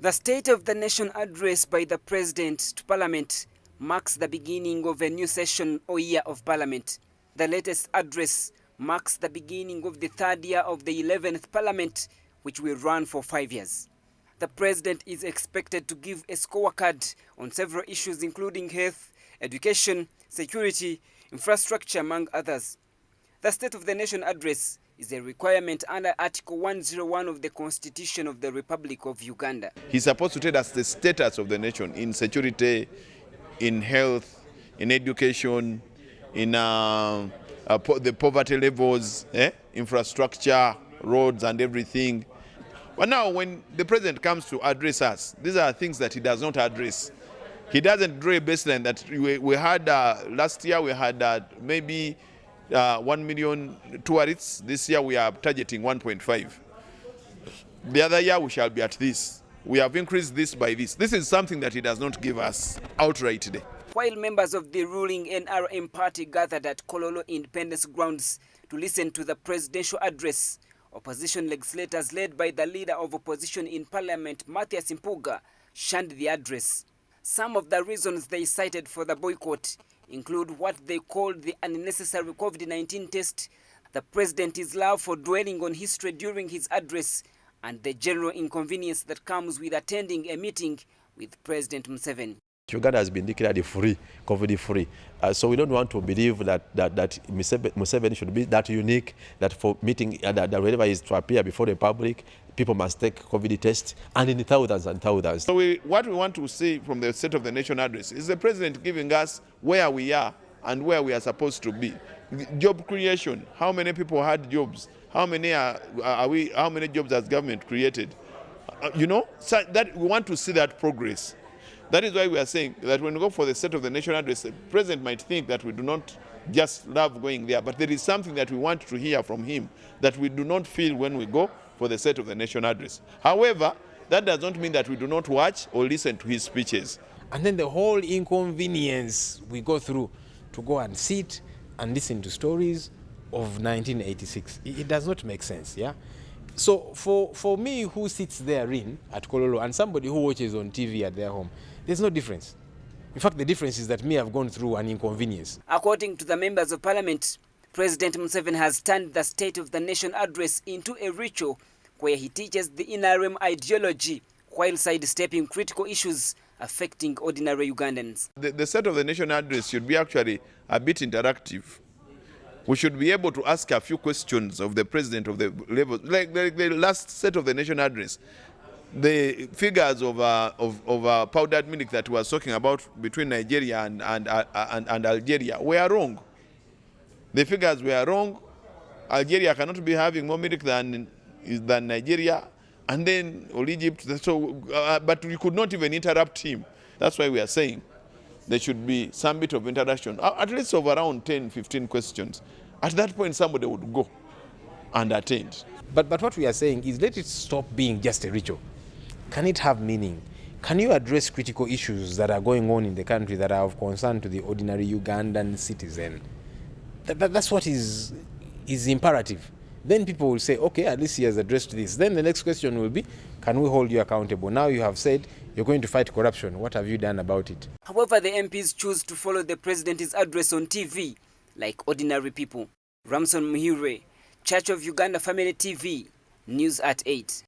The State of the Nation address by the President to Parliament marks the beginning of a new session or year of Parliament. The latest address marks the beginning of the third year of the 11th Parliament, which will run for 5 years. The President is expected to give a scorecard on several issues including health, education, security, infrastructure, among others. The State of the Nation address is a requirement under Article 101 of the Constitution of the Republic of Uganda. He's supposed to tell us the status of the nation in security, in health, in education, in the poverty levels, infrastructure, roads and everything. But now when the President comes to address us, these are things that he does not address. He doesn't draw a baseline that we had last year. We had maybe 1 million tourists. This year we are targeting 1.5. The other year we shall be at this. We have increased this by this. This is something that he does not give us outrightly. While members of the ruling NRM party gathered at Kololo Independence Grounds to listen to the presidential address, opposition legislators led by the leader of opposition in Parliament, Matthias Mpuga, shunned the address. Some of the reasons they cited for the boycott include what they called the unnecessary COVID-19 test, the President's love for dwelling on history during his address, and the general inconvenience that comes with attending a meeting with President Museveni. Uganda has been declared free, COVID-free. So we don't want to believe that Museveni should be that unique, that for meeting, that whenever he is to appear before the public, people must take COVID test, and in thousands and thousands. So what we want to see from the State of the Nation address is the President giving us where we are and where we are supposed to be. Job creation, how many people had jobs? How many how many jobs has government created? So that we want to see that progress. That is why we are saying that when we go for the State of the Nation address, the President might think that we do not just love going there, but there is something that we want to hear from him that we do not feel when we go for the State of the Nation address. However, that does not mean that we do not watch or listen to his speeches. And then the whole inconvenience we go through to go and sit and listen to stories of 1986. It does not make sense, yeah? So for me who sits therein at Kololo and somebody who watches on TV at their home, there's no difference. In fact, the difference is that me, I've gone through an inconvenience. According to the members of Parliament, President Museveni has turned the State of the Nation address into a ritual where he teaches the NRM ideology while sidestepping critical issues affecting ordinary Ugandans. The State of the Nation address should be actually a bit interactive. We should be able to ask a few questions of the President of the level, like the last State of the Nation address. The figures of powdered milk that we were talking about between Nigeria and Algeria were wrong. The figures were wrong. Algeria cannot be having more milk than Nigeria, and then or Egypt. So, but we could not even interrupt him. That's why we are saying there should be some bit of interaction, at least of around 10, 15 questions. At that point, somebody would go and attend. But what we are saying is let it stop being just a ritual. Can it have meaning? Can you address critical issues that are going on in the country that are of concern to the ordinary Ugandan citizen? That's what is imperative. Then people will say, okay, at least he has addressed this. Then the next question will be, can we hold you accountable? Now you have said you're going to fight corruption. What have you done about it? However, the MPs choose to follow the President's address on TV like ordinary people. Ramson Muhire, Church of Uganda Family TV, News at 8.